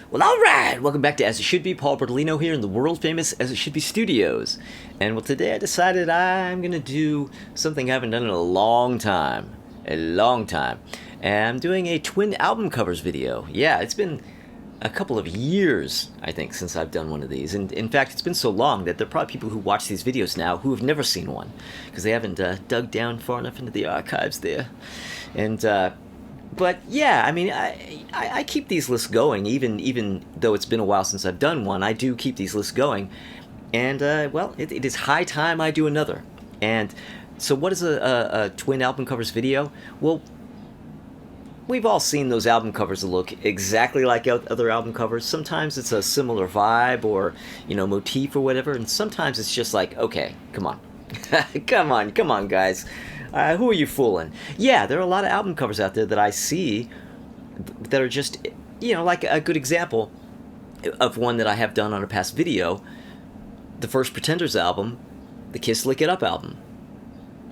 Well, alright! Welcome back to As It Should Be. Paul Bertolino here in the world famous As It Should Be Studios. And well, today I decided I'm gonna do something I haven't done in a long time. A long time. And I'm doing a twin album covers video. Yeah, it's been a couple of years, I think, since I've done one of these. And in fact, it's been so long that there are probably people who watch these videos now who have never seen one. Because they haven't dug down far enough into the archives there. And, but yeah, I mean, I keep these lists going, even though it's been a while since I've done one. I do keep these lists going, and well, it is high time I do another. And so, what is a twin album covers video? Well, we've all seen those album covers that look exactly like other album covers. Sometimes it's a similar vibe or motif or whatever, and sometimes it's just like, okay, come on, come on, guys. Who are you fooling? Yeah, there are a lot of album covers out there that I see that are just, like a good example of one that I have done on a past video. The first Pretenders album, the Kiss Lick It Up album.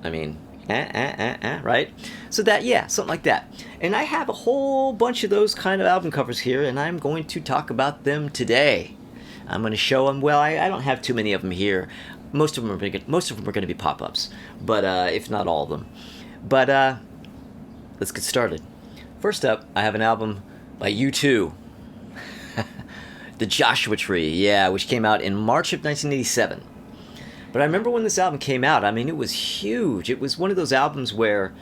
I mean, right? So that, yeah, something like that. And I have a whole bunch of those kind of album covers here, and I'm going to talk about them today. I'm going to show them. Well, I don't have too many of them here. Most of them are going to be pop-ups, but if not all of them. But let's get started. First up, I have an album by U2, The Joshua Tree, yeah, which came out in March of 1987. But I remember when this album came out. I mean, it was huge. It was one of those albums where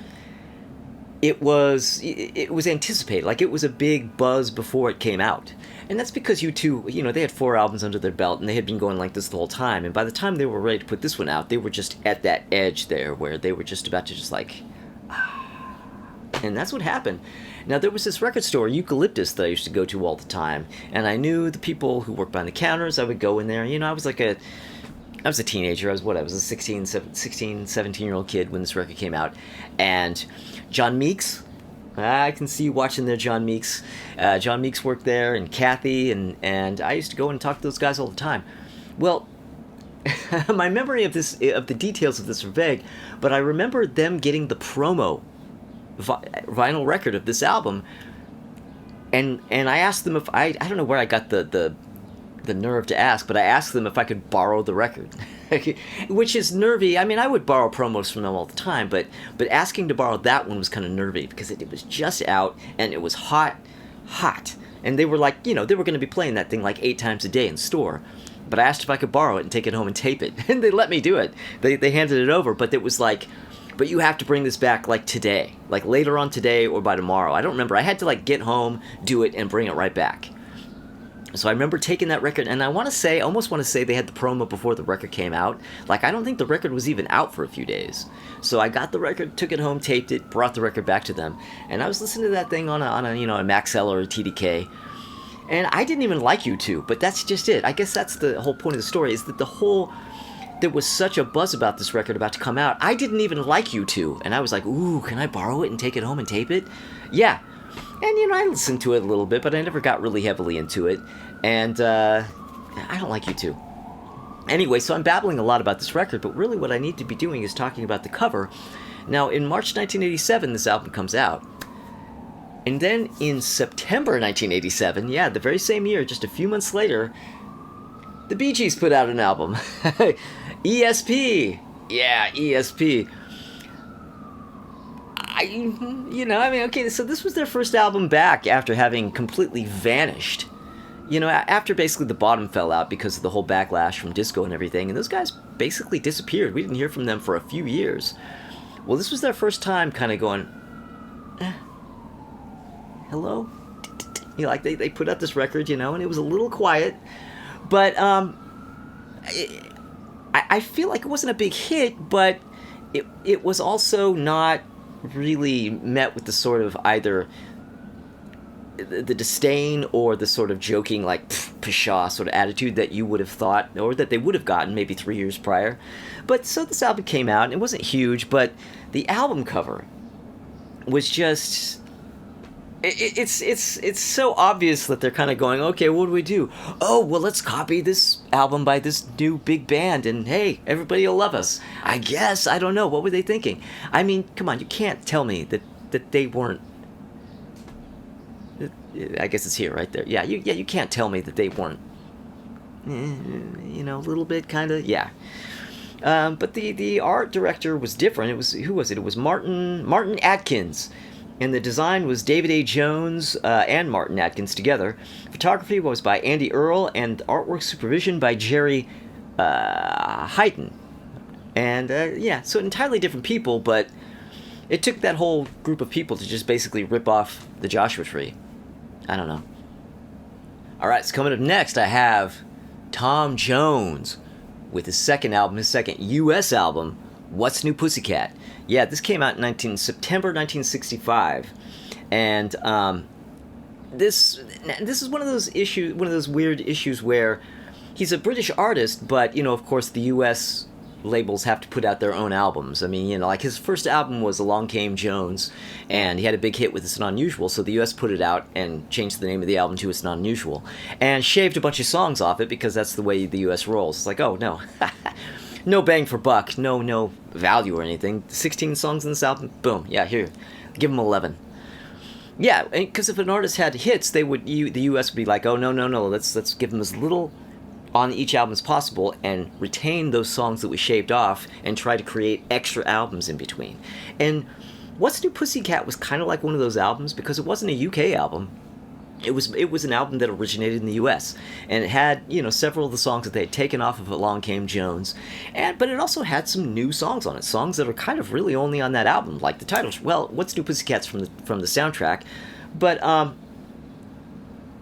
it was anticipated, like it was a big buzz before it came out. And that's because U2, they had 4 albums under their belt, and they had been going like this the whole time. And by the time they were ready to put this one out, they were just at that edge there where they were just about to just like, and that's what happened. Now, there was this record store, Eucalyptus, that I used to go to all the time. And I knew the people who worked behind the counters. I would go in there. I was a teenager. I was a 16, 17-year-old kid when this record came out. And John Meeks, I can see you watching there, John Meeks. John Meeks worked there, and Kathy, and I used to go and talk to those guys all the time. Well, my memory of the details of this are vague, but I remember them getting the promo vinyl record of this album, and I asked them if I don't know where I got the nerve to ask, but I asked them if I could borrow the record, which is nervy. I mean, I would borrow promos from them all the time, but asking to borrow that one was kind of nervy because it was just out and it was hot, and they were like, they were going to be playing that thing like 8 times a day in store. But I asked if I could borrow it and take it home and tape it, and they let me do it. They handed it over, but it was like, but you have to bring this back like today, like later on today or by tomorrow. I don't remember. I had to like get home, do it, and bring it right back. So I remember taking that record, and I almost want to say they had the promo before the record came out. Like, I don't think the record was even out for a few days. So I got the record, took it home, taped it, brought the record back to them, and I was listening to that thing on a Maxell or a TDK, and I didn't even like U2, but that's just it. I guess that's the whole point of the story, is that there was such a buzz about this record about to come out. I didn't even like U2, and I was like, ooh, can I borrow it and take it home and tape it? Yeah. And, I listened to it a little bit, but I never got really heavily into it. And I don't like U2. Anyway, so I'm babbling a lot about this record, but really what I need to be doing is talking about the cover. Now, in March 1987, this album comes out. And then in September 1987, yeah, the very same year, just a few months later, the Bee Gees put out an album. ESP. Yeah, ESP. Okay, so this was their first album back after having completely vanished. After basically the bottom fell out because of the whole backlash from disco and everything, and those guys basically disappeared. We didn't hear from them for a few years. Well, this was their first time kind of going, hello? Like they put out this record, and it was a little quiet, but I feel like it wasn't a big hit, but it was also not really met with the sort of either the disdain or the sort of joking, like, pshaw sort of attitude that you would have thought, or that they would have gotten maybe 3 years prior. But so this album came out, and it wasn't huge, but the album cover was just... It's so obvious that they're kind of going, okay, what do we do? Oh, well, let's copy this album by this new big band, and hey, everybody will love us. I guess. I don't know. What were they thinking? I mean, come on, you can't tell me that they weren't... I guess it's here, right there. Yeah, you can't tell me that they weren't, a little bit, kind of, yeah. But the art director was different. It was, who was it? It was Martin Atkins, and the design was David A. Jones and Martin Atkins together. Photography was by Andy Earl, and artwork supervision by Jerry Hyten. And so entirely different people, but it took that whole group of people to just basically rip off the Joshua Tree. I don't know. All right, so coming up next, I have Tom Jones with his second album, his second U.S. album, What's New Pussycat. Yeah, this came out in September 1965, and this is one of those weird issues where he's a British artist, but of course the U.S. labels have to put out their own albums. I mean, like his first album was Along Came Jones, and he had a big hit with It's Not Unusual, so the US put it out and changed the name of the album to It's Not Unusual, and shaved a bunch of songs off it because that's the way the US rolls. It's like, oh, no. No bang for buck, no value or anything. 16 songs in this album, boom, yeah, here, give them 11. Yeah, because if an artist had hits, the US would be like, oh, no, let's give them as little on each album as possible and retain those songs that we shaved off and try to create extra albums in between. And What's New Pussycat was kind of like one of those albums because it wasn't a UK album. It was an album that originated in the US, and it had several of the songs that they had taken off of Along Came Jones, but it also had some new songs on it, songs that are kind of really only on that album, like the titles. Well, What's New Pussycat's from the soundtrack, but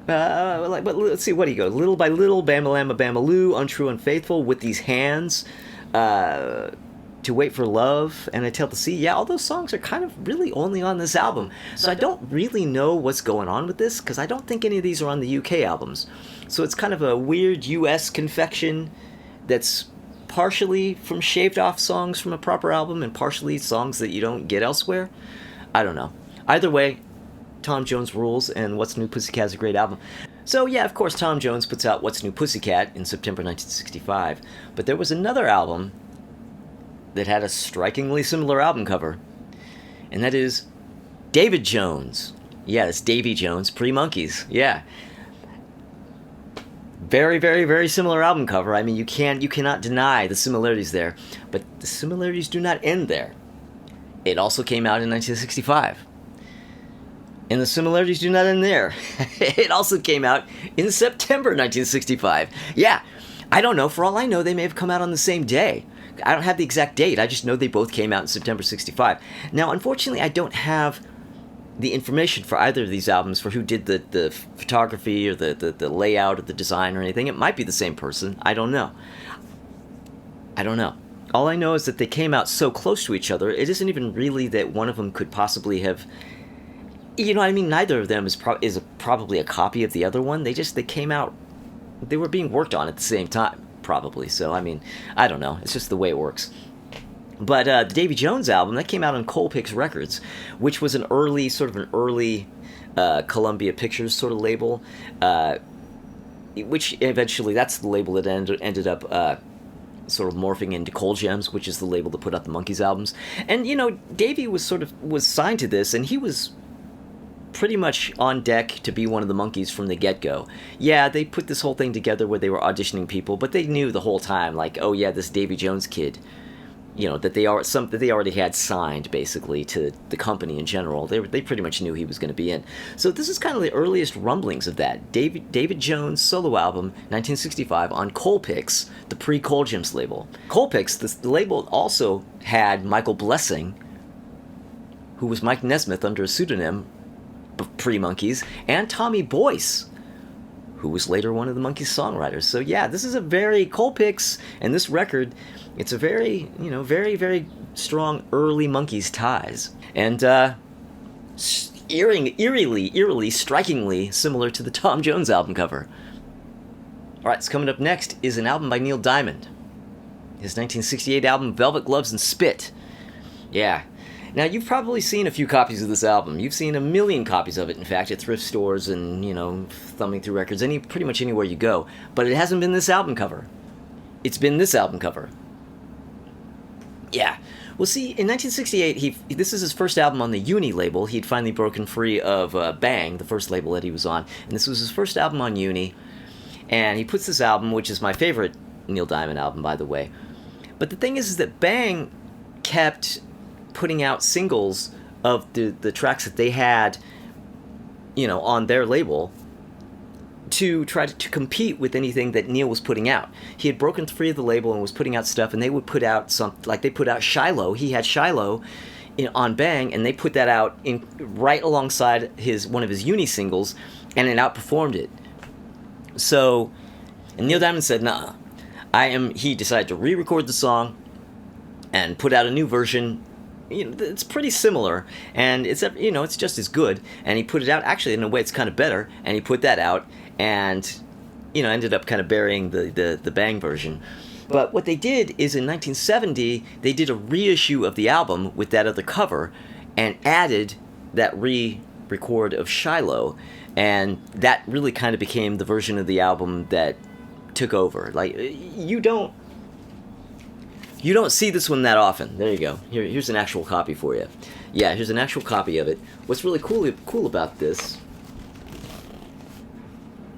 but let's see, what do you go? Little by Little, Bamalama Bamaloo, Untrue Unfaithful, With These Hands, To Wait for Love, and I Tell the Sea. Yeah, all those songs are kind of really only on this album. So I don't really know what's going on with this, because I don't think any of these are on the UK albums. So it's kind of a weird US confection that's partially from shaved off songs from a proper album and partially songs that you don't get elsewhere. I don't know. Either way, Tom Jones rules, and What's New Pussycat is a great album. So yeah, of course, Tom Jones puts out What's New Pussycat in September 1965, but there was another album that had a strikingly similar album cover, and that is David Jones. Yeah, it's Davy Jones, pre-Monkees. Yeah. Very, very, very similar album cover. I mean, you cannot deny the similarities there, but the similarities do not end there. It also came out in 1965. And the similarities do not end there. It also came out in September 1965. Yeah, I don't know. For all I know, they may have come out on the same day. I don't have the exact date. I just know they both came out in September 65. Now, unfortunately, I don't have the information for either of these albums for who did the photography or the layout or the design or anything. It might be the same person. I don't know. All I know is that they came out so close to each other, it isn't even really that one of them could possibly have... neither of them is probably a copy of the other one. They came out... They were being worked on at the same time, probably. So, I don't know. It's just the way it works. But the Davy Jones album, that came out on Colpix Records, which was an early Columbia Pictures sort of label, which eventually, that's the label that ended up sort of morphing into Coal Gems, which is the label that put out the Monkees albums. And, Davy was signed to this, and he was pretty much on deck to be one of the Monkees from the get-go. Yeah, they put this whole thing together where they were auditioning people, but they knew the whole time, like, oh yeah, this Davy Jones kid, that they already had signed, basically, to the company in general. They pretty much knew he was going to be in. So this is kind of the earliest rumblings of that. David Jones' solo album, 1965, on Colpix, the pre-Coal Gems label. Colpix, the label also had Michael Blessing, who was Mike Nesmith under a pseudonym, pre-Monkees, and Tommy Boyce, who was later one of the Monkees songwriters. So yeah, this is a very Colpix, and this record, it's a very, very, very strong early Monkees ties. And eerily, strikingly similar to the Tom Jones album cover. Alright, so coming up next is an album by Neil Diamond. His 1968 album, Velvet Gloves and Spit. Yeah. Now, you've probably seen a few copies of this album. You've seen a million copies of it, in fact, at thrift stores and, thumbing through records, pretty much anywhere you go. But it hasn't been this album cover. It's been this album cover. Yeah, Well, see, in 1968, this is his first album on the Uni label. He'd finally broken free of Bang, the first label that he was on, and this was his first album on Uni. And he puts this album, which is my favorite Neil Diamond album, by the way. But the thing is that Bang kept putting out singles of the tracks that they had, on their label, to try to compete with anything that Neil was putting out. He had broken free of the label and was putting out stuff, and they would put out they put out Shiloh. He had Shiloh on Bang, and they put that out right alongside one of his Uni singles, and it outperformed it. So, and Neil Diamond said, nah, he decided to re-record the song and put out a new version. It's pretty similar, and it's just as good. And he put it out, actually, in a way, it's kind of better. And he put that out, and ended up kind of burying the Bang version. But what they did is in 1970, they did a reissue of the album with that other cover, and added that re-record of Shiloh, and that really kind of became the version of the album that took over. Like, you don't see this one that often. There you go. Here's an actual copy for you. Yeah, here's an actual copy of it. What's really cool about this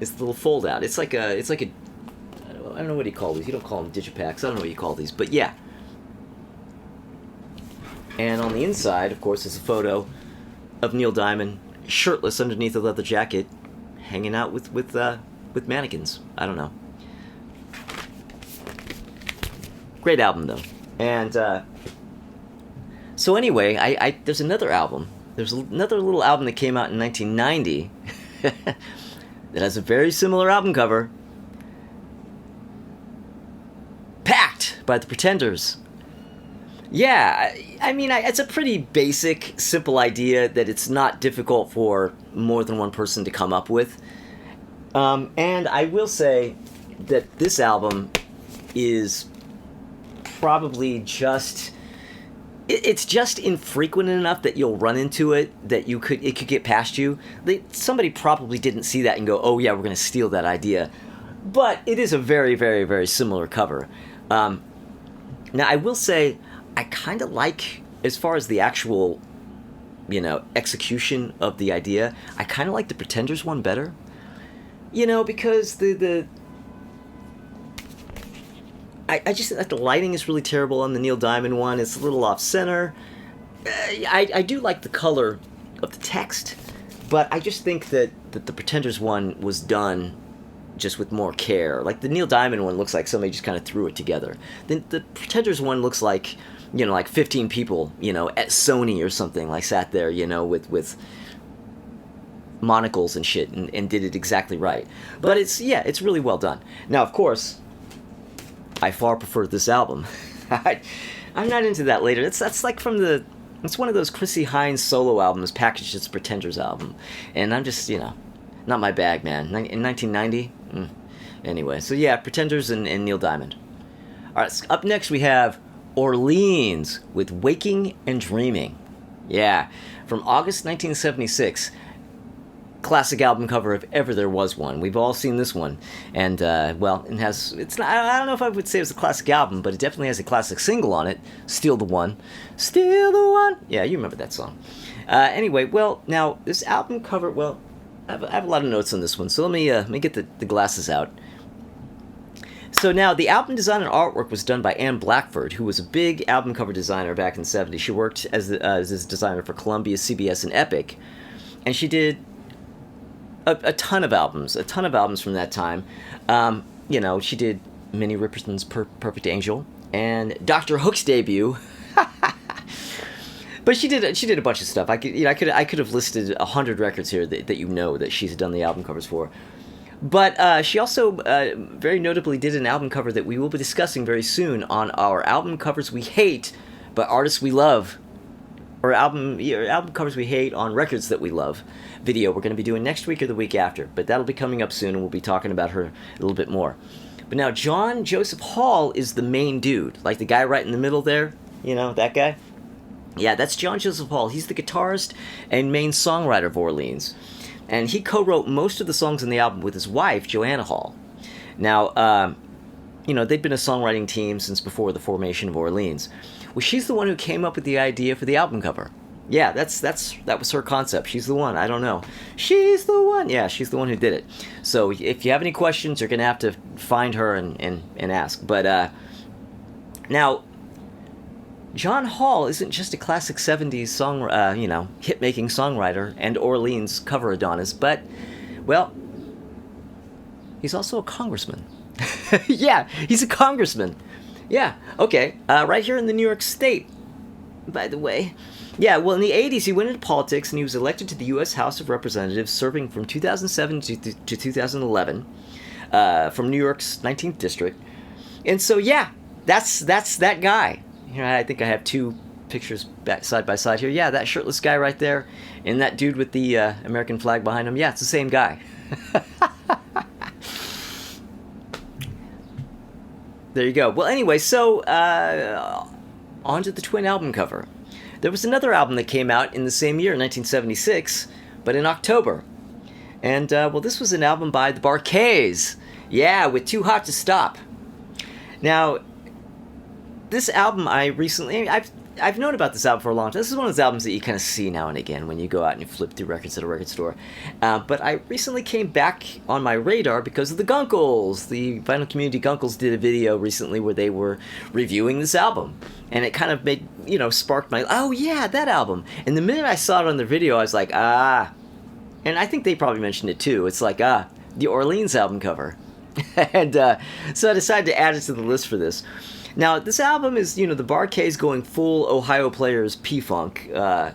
is the little fold out. It's like a I don't know what you call these. You don't call them digipacks. I don't know what you call these, but yeah. And on the inside, of course, is a photo of Neil Diamond shirtless underneath a leather jacket, hanging out with mannequins. I don't know. Great album, though. And so anyway, there's another album. There's another little album that came out in 1990 that has a very similar album cover. Packed by the Pretenders. Yeah, I mean, it's a pretty basic, simple idea that it's not difficult for more than one person to come up with. And I will say that this album is probably it's just infrequent enough that you'll run into it, that it could get past you. Somebody probably didn't see that and go, oh yeah, we're going to steal that idea. But it is a very, very, very similar cover. Now, I will say, I kind of like, as far as the actual, execution of the idea, I kind of like the Pretenders one better. Because I just think the lighting is really terrible on the Neil Diamond one. It's a little off-center. I do like the color of the text, but I just think that the Pretenders one was done just with more care. Like, the Neil Diamond one looks like somebody just kind of threw it together. The Pretenders one looks like, like 15 people, at Sony or something, like sat there, with monocles and shit and did it exactly right. But it's really well done. Now, of course, I far prefer this album. I'm not into that later. That's like it's one of those Chrissie Hynde solo albums packaged as Pretenders album. And I'm just, not my bag, man. In 1990? Anyway, so yeah, Pretenders and Neil Diamond. Alright, so up next we have Orleans with Waking and Dreaming. Yeah, from August 1976. Classic album cover if ever there was one. We've all seen this one, and I don't know if I would say it was a classic album, but it definitely has a classic single on it, Steal the One. Steal the One. Yeah, you remember that song. Anyway, well, now this album cover, well, I have a lot of notes on this one, so let me get the glasses out. So now, the album design and artwork was done by Anne Blackford, who was a big album cover designer back in the 70s. She worked as a designer for Columbia, CBS, and Epic, and she did a ton of albums from that time. She did Minnie Riperton's Perfect Angel and Dr. Hook's debut. But she did a bunch of stuff. I could have listed 100 records here that she's done the album covers for. But she also very notably did an album cover that we will be discussing very soon on our Album Covers We Hate but Artists We Love, or album covers we hate on records that we love video we're going to be doing next week or the week after. But that'll be coming up soon, and we'll be talking about her a little bit more. But now, John Joseph Hall is the main dude. Like the guy right in the middle there, that guy? Yeah, that's John Joseph Hall. He's the guitarist and main songwriter of Orleans. And he co-wrote most of the songs on the album with his wife, Joanna Hall. Now, they'd been a songwriting team since before the formation of Orleans. Well, she's the one who came up with the idea for the album cover. Yeah, that was her concept. She's the one. I don't know. She's the one. Yeah, she's the one who did it. So if you have any questions, you're gonna have to find her and ask. But now, John Hall isn't just a classic '70s hit-making songwriter and Orleans cover Adonis, but, well, he's also a congressman. Yeah, he's a congressman. Yeah, okay. Right here in the New York State, by the way. Yeah, well, in the 80s, he went into politics, and he was elected to the U.S. House of Representatives, serving from 2007 to 2011, from New York's 19th District. And so, yeah, that's that guy. Here, I think I have two pictures side by side here. Yeah, that shirtless guy right there, and that dude with the American flag behind him. Yeah, it's the same guy. There you go. Well, anyway, so on to the Twin album cover. There was another album that came out in the same year, 1976, but in October. And, well, this was an album by the Bar-Kays. Yeah, with Too Hot to Stop. Now, this album I've known about this album for a long time. This is one of those albums that you kind of see now and again when you go out and you flip through records at a record store. But I recently came back on my radar because of the Gunkles. The Vinyl Community Gunkles did a video recently where they were reviewing this album. And it kind of made, sparked my, oh yeah, that album. And the minute I saw it on the video, I was like, ah. And I think they probably mentioned it too. It's like, the Orleans album cover. And so I decided to add it to the list for this. Now, this album is, the Bar-Kays going full Ohio Players P-Funk kind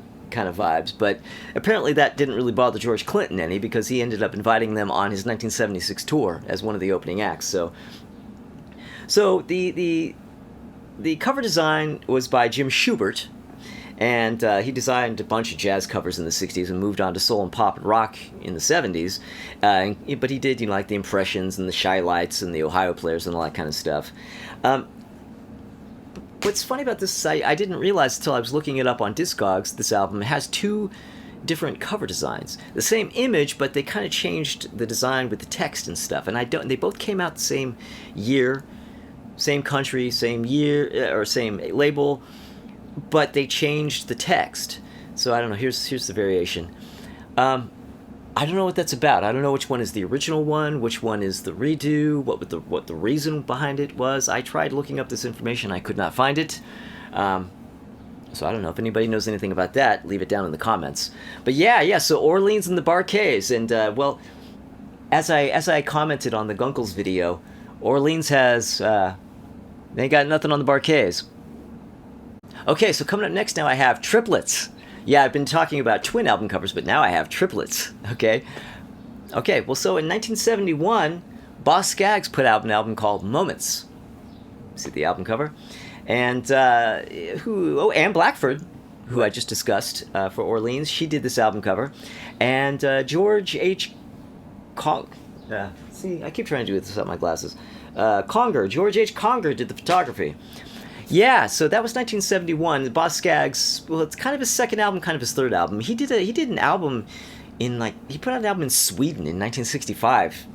of vibes, but apparently that didn't really bother George Clinton any because he ended up inviting them on his 1976 tour as one of the opening acts. So the cover design was by Jim Schubert, and he designed a bunch of jazz covers in the 60s and moved on to soul and pop and rock in the 70s. But he did, like the Impressions and the Shy Lights and the Ohio Players and all that kind of stuff. What's funny about this, I didn't realize until I was looking it up on Discogs, this album has two different cover designs. The same image, but they kind of changed the design with the text and stuff. And they both came out the same year, same country, same year, or same label, but they changed the text. So I don't know, here's the variation. I don't know what that's about. I don't know which one is the original one, which one is the redo, what the reason behind it was. I tried looking up this information, I could not find it. So I don't know if anybody knows anything about that. Leave it down in the comments. But yeah. So Orleans and the Bar-Kays, and well, as I commented on the Gunkles video, Orleans has they ain't got nothing on the Bar-Kays. Okay, so coming up next now I have triplets. Yeah, I've been talking about twin album covers, but now I have triplets, okay? Okay, well, so in 1971, Boz Scaggs put out an album called Moments. See the album cover? And Anne Blackford, who I just discussed for Orleans, she did this album cover. And George H. See, I keep trying to do this without my glasses. George H. Conger did the photography. Yeah, so that was 1971. Boz Scaggs, well, it's kind of his second album, kind of his third album. He did an album he put out an album in Sweden in 1965,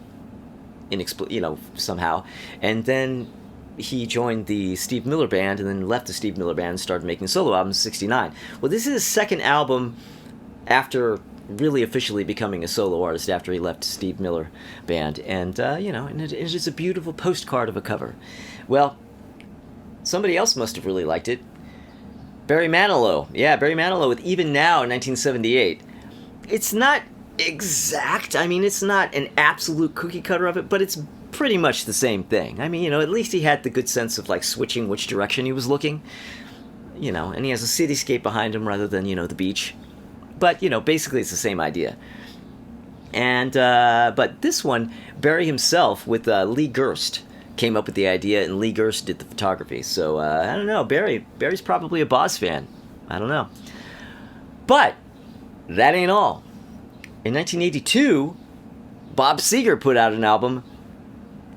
somehow, and then he joined the Steve Miller Band, and then left the Steve Miller Band and started making solo albums in '69. Well, this is his second album after really officially becoming a solo artist after he left Steve Miller Band, and and it is a beautiful postcard of a cover. Well, somebody else must have really liked it. Barry Manilow. Yeah, Barry Manilow with Even Now in 1978. It's not exact. I mean, it's not an absolute cookie cutter of it, but it's pretty much the same thing. I mean, at least he had the good sense of, switching which direction he was looking. And he has a cityscape behind him rather than, the beach. But, basically it's the same idea. And, but this one, Barry himself with Lee Gerst came up with the idea, and Lee Gerst did the photography. So, I don't know, Barry's probably a Boz fan. I don't know. But, that ain't all. In 1982, Bob Seger put out an album,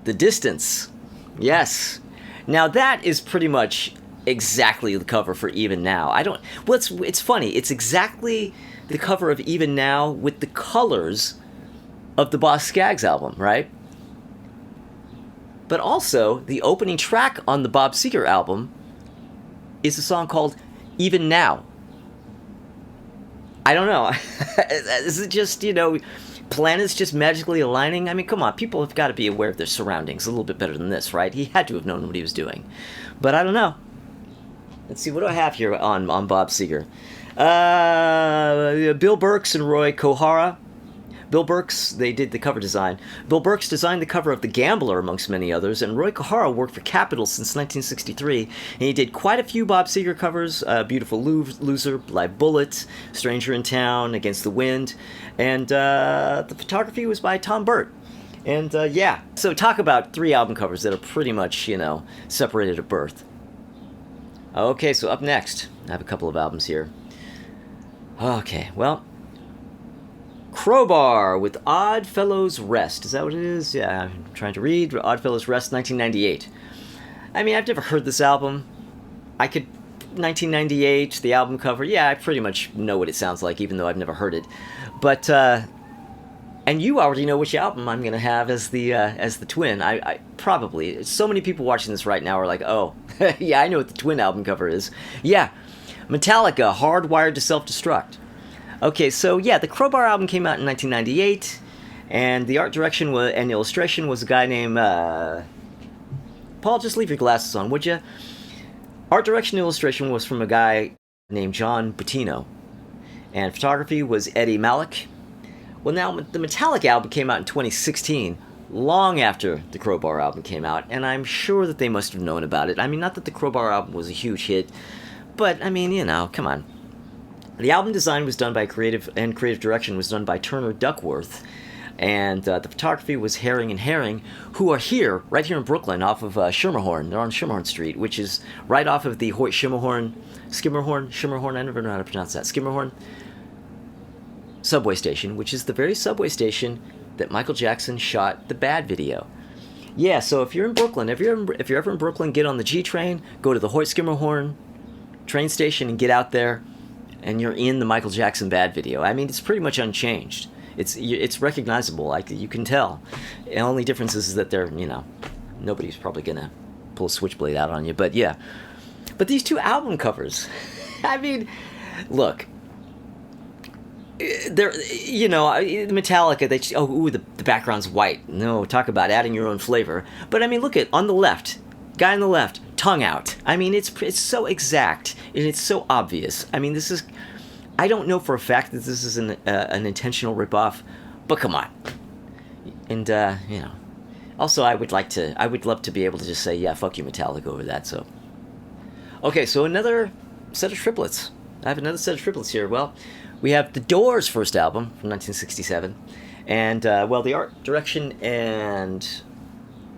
The Distance. Yes. Now, that is pretty much exactly the cover for Even Now. It's funny, it's exactly the cover of Even Now with the colors of the Boz Scaggs album, right? But also, the opening track on the Bob Seger album is a song called Even Now. I don't know. Is it just, planets just magically aligning? I mean, come on, people have got to be aware of their surroundings a little bit better than this, right? He had to have known what he was doing. But I don't know. Let's see, what do I have here on Bob Seger? Bill Burks and Roy Kohara. Bill Burks, they did the cover design. Bill Burks designed the cover of The Gambler, amongst many others, and Roy Kohara worked for Capitol since 1963, and he did quite a few Bob Seger covers, Beautiful Loser, Live Bullet, Stranger in Town, Against the Wind, and the photography was by Tom Burt. And, yeah, so talk about 3 album covers that are pretty much, separated at birth. Okay, so up next, I have a couple of albums here. Okay, well, Crowbar with Odd Fellows Rest. Is that what it is? Yeah, I'm trying to read. Odd Fellows Rest, 1998. I mean, I've never heard this album. 1998, the album cover, yeah, I pretty much know what it sounds like, even though I've never heard it. But, and you already know which album I'm going to have as the Twin. I probably, so many people watching this right now are like, oh, yeah, I know what the Twin album cover is. Yeah, Metallica, Hardwired to Self-Destruct. Okay, so yeah, the Crowbar album came out in 1998, and the art direction and illustration was a guy named, Paul, just leave your glasses on, would you? Art direction and illustration was from a guy named John Bottino, and photography was Eddie Malick. Well, now, the Metallica album came out in 2016, long after the Crowbar album came out, and I'm sure that they must have known about it. I mean, not that the Crowbar album was a huge hit, but, I mean, come on. The album design was done by creative direction was done by Turner Duckworth, and the photography was Herring and Herring, who are right here in Brooklyn, off of Schermerhorn. They're on Schermerhorn Street, which is right off of the Hoyt Skimmerhorn, I never know how to pronounce that, Skimmerhorn subway station, which is the very subway station that Michael Jackson shot the Bad video. Yeah, so if you're in Brooklyn, if you're ever in Brooklyn, get on the G train, go to the Hoyt Skimmerhorn train station and get out there, and you're in the Michael Jackson Bad video. I mean, it's pretty much unchanged. It's recognizable, like you can tell. The only difference is that they're, nobody's probably gonna pull a switchblade out on you, but yeah. But these 2 album covers, I mean, look, they're, Metallica, the background's white. No, talk about adding your own flavor. But I mean, look at, on the left, guy on the left, tongue out. I mean, it's so exact, and it's so obvious. I mean, I don't know for a fact that this is an intentional ripoff, but come on. And, also I would love to be able to just say, yeah, fuck you, Metallica, over that, so. Okay, so another set of triplets. I have another set of triplets here. Well, we have The Doors' first album from 1967, and, the art direction and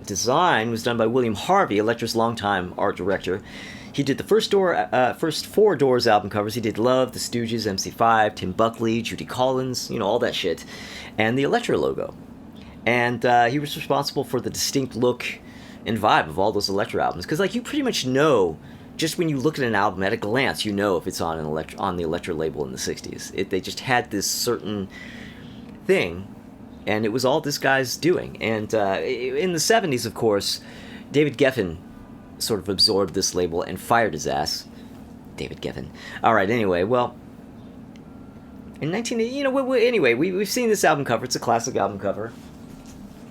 design was done by William Harvey, Elektra's longtime art director. He did the first 4 Doors album covers. He did Love, The Stooges, MC5, Tim Buckley, Judy Collins, all that shit, and the Elektra logo. And he was responsible for the distinct look and vibe of all those Elektra albums. Because, you pretty much know, just when you look at an album at a glance, you know if it's on the Elektra label in the 60s. They just had this certain thing, and it was all this guy's doing. And in the 70s, of course, David Geffen sort of absorbed this label and fired his ass. David Geffen. All right, anyway, well, in 1980, anyway, we've seen this album cover. It's a classic album cover.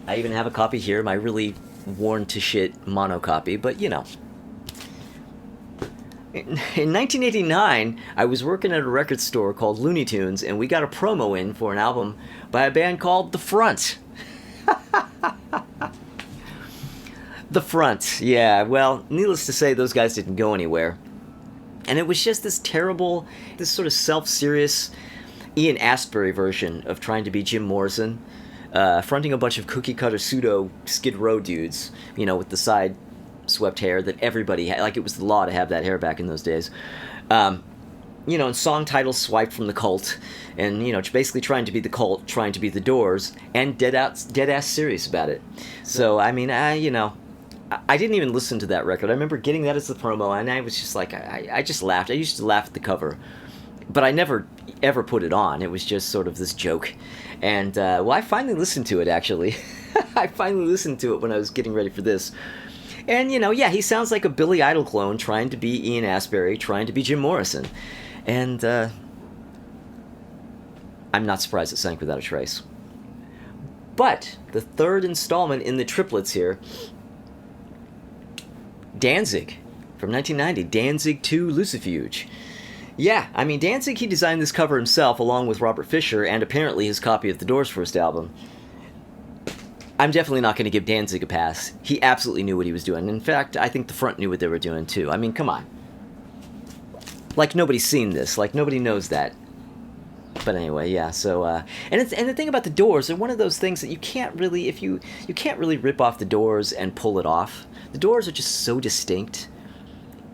I even have a copy here, my really worn to shit mono copy, but In 1989, I was working at a record store called Looney Tunes, and we got a promo in for an album by a band called The Front. The Front, yeah, well, needless to say, those guys didn't go anywhere. And it was just this sort of self-serious Ian Astbury version of trying to be Jim Morrison, fronting a bunch of cookie-cutter pseudo Skid Row dudes, with the side swept hair that everybody had. Like, it was the law to have that hair back in those days. And song titles swiped from the Cult, and, basically trying to be the Cult, trying to be the Doors, and dead-ass serious about it. So, I mean, I didn't even listen to that record. I remember getting that as the promo, and I was just like, I just laughed. I used to laugh at the cover, but I never ever put it on. It was just sort of this joke. And, I finally listened to it, actually. I finally listened to it when I was getting ready for this. And, yeah, he sounds like a Billy Idol clone trying to be Ian Astbury, trying to be Jim Morrison. And I'm not surprised it sank without a trace. But the third installment in the triplets here, Danzig, from 1990, Danzig 2 Lucifuge. Yeah, I mean, Danzig, he designed this cover himself along with Robert Fisher and apparently his copy of the Doors' first album. I'm definitely not going to give Danzig a pass. He absolutely knew what he was doing. In fact, I think the front knew what they were doing too. I mean, come on. Like, nobody's seen this. Like, nobody knows that. But anyway, yeah, so, and the thing about the Doors, they're one of those things that you can't really, you can't really rip off the Doors and pull it off. The Doors are just so distinct.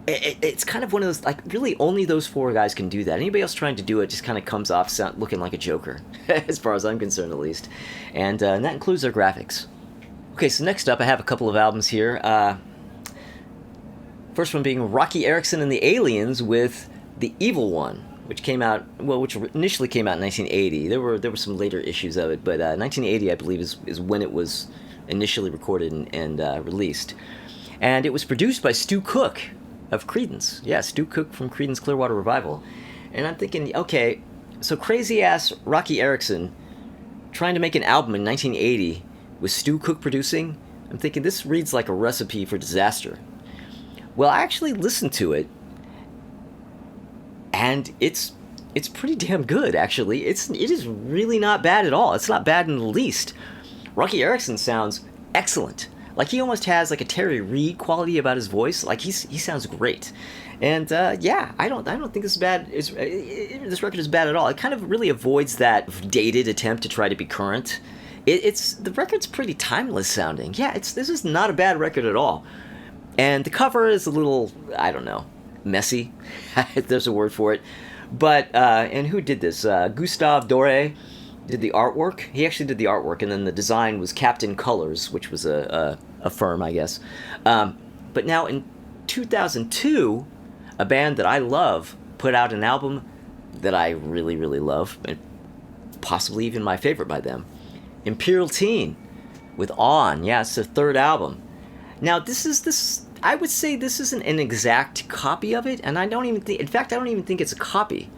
It's kind of one of those, like, really only those four guys can do that. Anybody else trying to do it just kind of comes off looking like a joker, as far as I'm concerned, at least. And that includes their graphics. Okay, so next up, I have a couple of albums here. First one being Rocky Erickson and the Aliens with The Evil One, which initially came out in 1980. There were some later issues of it, but 1980, I believe, is when it was initially recorded and released. And it was produced by Stu Cook of Creedence. Yeah, Stu Cook from Creedence Clearwater Revival. And I'm thinking, okay, so crazy-ass Rocky Erickson trying to make an album in 1980 with Stu Cook producing? I'm thinking this reads like a recipe for disaster. Well, I actually listened to it, and it's pretty damn good, actually. It is really not bad at all. It's not bad in the least. Rocky Erickson sounds excellent. Like, he almost has like a Terry Reid quality about his voice. Like, he sounds great. And yeah, I don't think this is bad. This record is bad at all. It kind of really avoids that dated attempt to try to be current. The record's pretty timeless sounding. Yeah, this is not a bad record at all. And the cover is a little, I don't know, messy. There's a word for it. But and who did this? Gustave Doré did the artwork. He actually did the artwork, and then the design was Captain Colors, which was a firm, I guess. But now in 2002, a band that I love put out an album that I really, really love, and possibly even my favorite by them, Imperial Teen with On. Yeah, it's their third album. Now I would say this isn't an exact copy of it, and I don't even think it's a copy.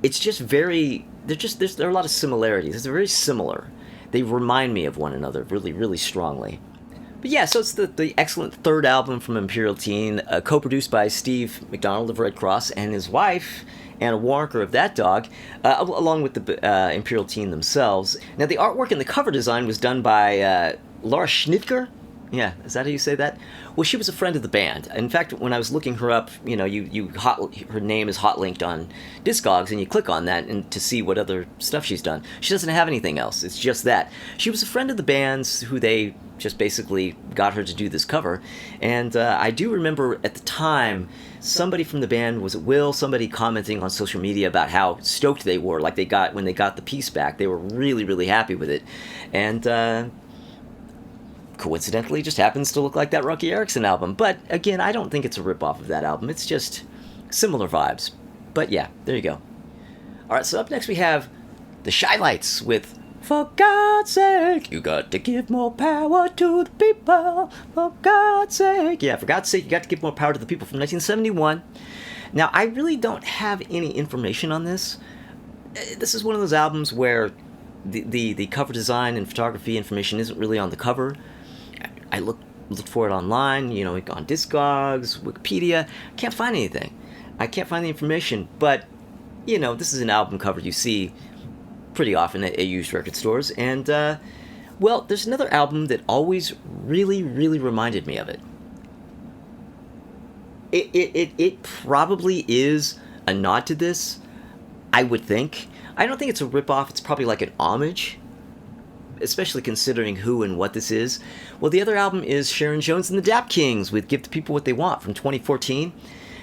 It's just there are a lot of similarities. It's very similar. They remind me of one another really, really strongly. But yeah, so it's the excellent third album from Imperial Teen, co-produced by Steve McDonald of Red Cross and his wife, Anna Warnker of That Dog, along with the Imperial Teen themselves. Now, the artwork and the cover design was done by Laura Schnitger. Yeah, is that how you say that? Well, she was a friend of the band. In fact, when I was looking her up, her name is hot linked on Discogs, and you click on that and to see what other stuff she's done. She doesn't have anything else. It's just that. She was a friend of the band's who they just basically got her to do this cover. And I do remember at the time, somebody from the band, was it Will, somebody commenting on social media about how stoked they were, like when they got the piece back. They were really, really happy with it. And coincidentally just happens to look like that Rocky Erickson album. But again, I don't think it's a ripoff of that album. It's just similar vibes. But yeah, there you go. Alright, so up next we have the Shy Lights with For God's Sake, You Got to Give More Power to the People. For God's Sake. Yeah, For God's Sake, You Got to Give More Power to the People from 1971. Now, I really don't have any information on this. This is one of those albums where the cover design and photography information isn't really on the cover. I looked for it online, on Discogs, Wikipedia. Can't find anything. I can't find the information, but, this is an album cover you see pretty often at used record stores. And, well, there's another album that always really, really reminded me of it. It probably is a nod to this, I would think. I don't think it's a ripoff. It's probably like an homage, especially considering who and what this is. Well, the other album is Sharon Jones and the Dap Kings with Give the People What They Want from 2014.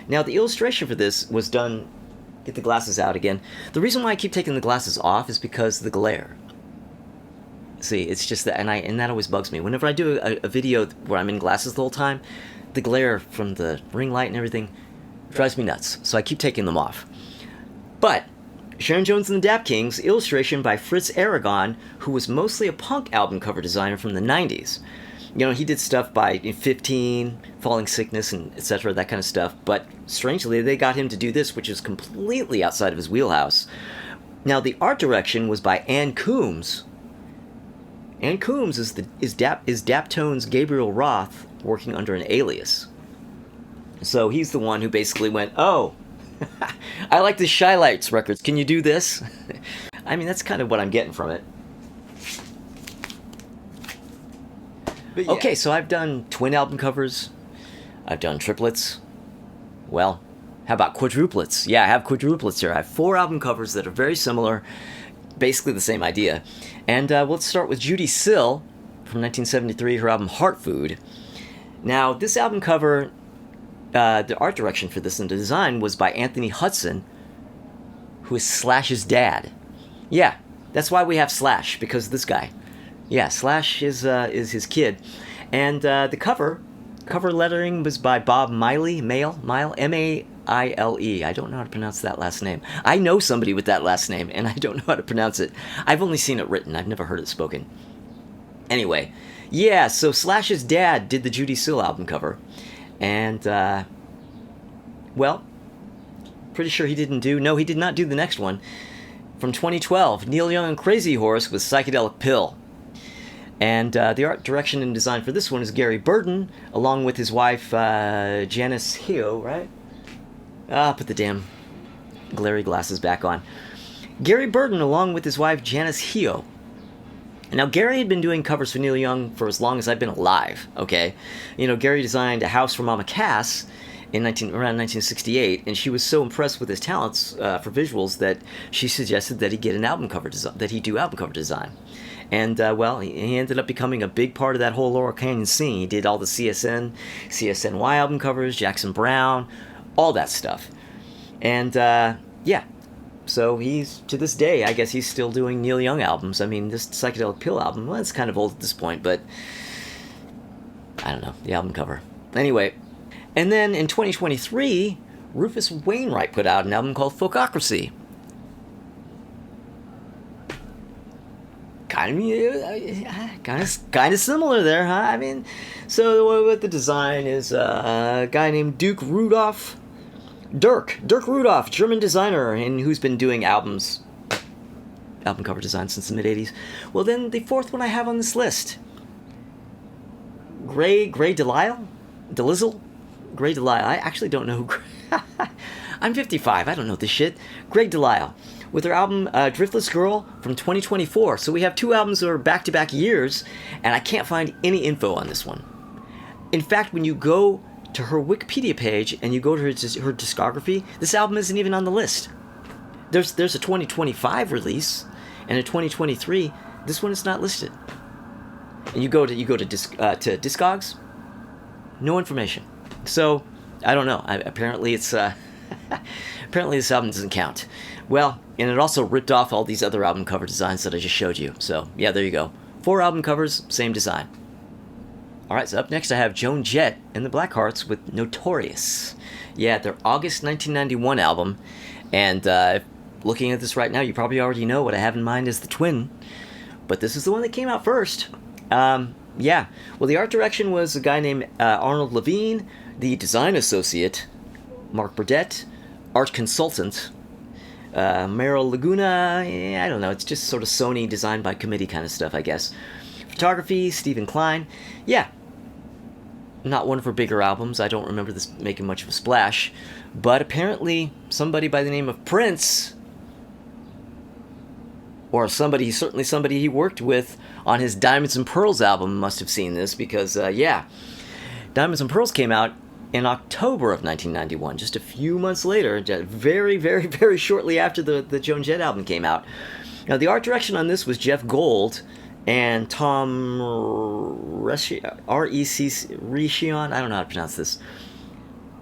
Now, the illustration for this was done... Get the glasses out again. The reason why I keep taking the glasses off is because of the glare. See, it's just that, and that always bugs me. Whenever I do a video where I'm in glasses the whole time, the glare from the ring light and everything drives me nuts. So I keep taking them off. But Sharon Jones and the Dap Kings, illustration by Fritz Aragon, who was mostly a punk album cover designer from the 90s. You know, he did stuff by 15, Falling Sickness, and etc., that kind of stuff. But strangely, they got him to do this, which is completely outside of his wheelhouse. Now, the art direction was by Ann Coombs. Ann Coombs is Daptones' Gabriel Roth working under an alias. So he's the one who basically went, oh, I like the Shy Lights records. Can you do this? I mean, that's kind of what I'm getting from it. Yeah. Okay, so I've done twin album covers. I've done triplets. Well, how about quadruplets? Yeah, I have quadruplets here. I have 4 album covers that are very similar, basically the same idea. And let's start with Judy Sill from 1973, her album Heart Food. Now, this album cover, the art direction for this and the design was by Anthony Hudson, who is Slash's dad. Yeah, that's why we have Slash, because of this guy. Yeah, Slash is his kid. And the cover lettering was by Bob Miley, Mile, M-A-I-L-E. I don't know how to pronounce that last name. I know somebody with that last name, and I don't know how to pronounce it. I've only seen it written. I've never heard it spoken. Anyway, yeah, so Slash's dad did the Judy Sill album cover. And, well, pretty sure he did not do the next one. From 2012, Neil Young and Crazy Horse with Psychedelic Pill. And the art direction and design for this one is Gary Burton, along with his wife, Janice Heo, right? Put the damn glary glasses back on. Gary Burton, along with his wife, Janice Heo. Now, Gary had been doing covers for Neil Young for as long as I've been alive, okay? You know, Gary designed A House for Mama Cass around 1968, and she was so impressed with his talents for visuals that she suggested that he get an album cover design, that he do album cover design. And, well, he ended up becoming a big part of that whole Laurel Canyon scene. He did all the CSNY album covers, Jackson Browne, all that stuff. And, yeah. So he's, to this day, I guess he's still doing Neil Young albums. I mean, this Psychedelic Pill album, well, it's kind of old at this point, but I don't know, the album cover. Anyway, and then in 2023, Rufus Wainwright put out an album called Folkocracy. Kind of similar there, huh? I mean, so what the design is a guy named Dirk Rudolph, German designer, and who's been doing album cover design since the mid-'80s. Well, then the fourth one I have on this list, Gray Delisle. I actually don't know who. I'm 55. I don't know this shit. Greg Delisle with her album Driftless Girl from 2024. So we have 2 albums that are back-to-back years, and I can't find any info on this one. In fact, when you go to her Wikipedia page and you go to her discography, this album isn't even on the list. There's a 2025 release and a 2023. This one is not listed. And you go to Discogs, no information. So I don't know. Apparently it's apparently this album doesn't count. Well, and it also ripped off all these other album cover designs that I just showed you. So yeah, there you go. 4 album covers, same design. Alright, so up next I have Joan Jett and the Blackhearts with Notorious. Yeah, their August 1991 album. And looking at this right now, you probably already know what I have in mind as the twin. But this is the one that came out first. Yeah, well, the art direction was a guy named Arnold Levine, the design associate, Mark Burdett, art consultant, Meryl Laguna, I don't know, it's just sort of Sony design by committee kind of stuff, I guess. Photography, Stephen Klein. Yeah, not one of her bigger albums. I don't remember this making much of a splash. But apparently somebody by the name of Prince, or certainly somebody he worked with on his Diamonds and Pearls album must have seen this, because, yeah, Diamonds and Pearls came out in October of 1991, just a few months later, very, very, very shortly after the Joan Jett album came out. Now, the art direction on this was Jeff Gold and Tom Recion. I don't know how to pronounce this.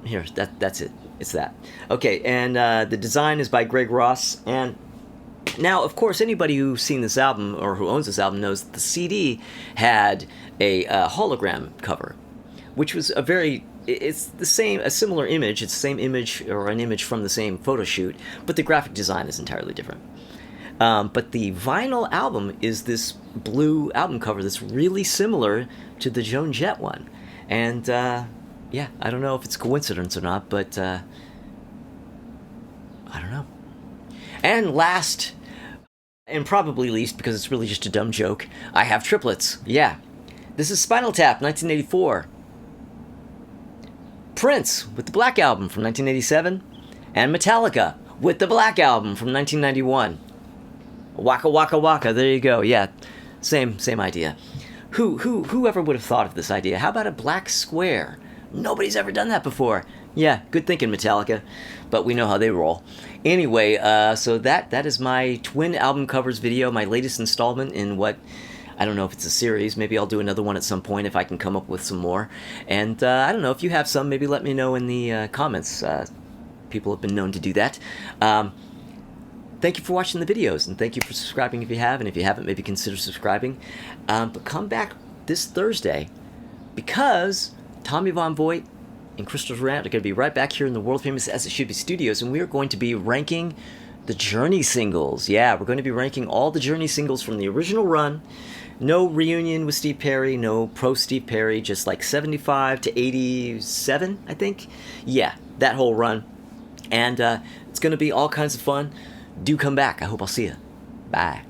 Here, that's it. It's that. Okay, and the design is by Greg Ross. And now, of course, anybody who's seen this album or who owns this album knows that the CD had a hologram cover, which was a very it's the same, a similar image. It's the same image or an image from the same photo shoot, but the graphic design is entirely different. But the vinyl album is this blue album cover that's really similar to the Joan Jett one. And yeah, I don't know if it's coincidence or not, but I don't know. And last, and probably least, because it's really just a dumb joke, I have triplets. Yeah. This is Spinal Tap, 1984. Prince with the Black Album from 1987. And Metallica with the Black Album from 1991. Waka Waka Waka, there you go. Yeah, same idea. Whoever would have thought of this idea? How about a black square? Nobody's ever done that before. Yeah, good thinking, Metallica. But we know how they roll. Anyway, so that is my twin album covers video, my latest installment in what, I don't know if it's a series. Maybe I'll do another one at some point if I can come up with some more. And I don't know, if you have some, maybe let me know in the comments. People have been known to do that. Thank you for watching the videos, and thank you for subscribing if you have, and if you haven't, maybe consider subscribing. But come back this Thursday, because Tommy Von Voigt and Crystal Durant are going to be right back here in the world-famous As It Should Be Studios, and we are going to be ranking the Journey singles. Yeah, we're going to be ranking all the Journey singles from the original run. No reunion with Steve Perry, no pro-Steve Perry, just like 75 to 87, I think. Yeah, that whole run. And it's going to be all kinds of fun. Do come back. I hope I'll see you. Bye.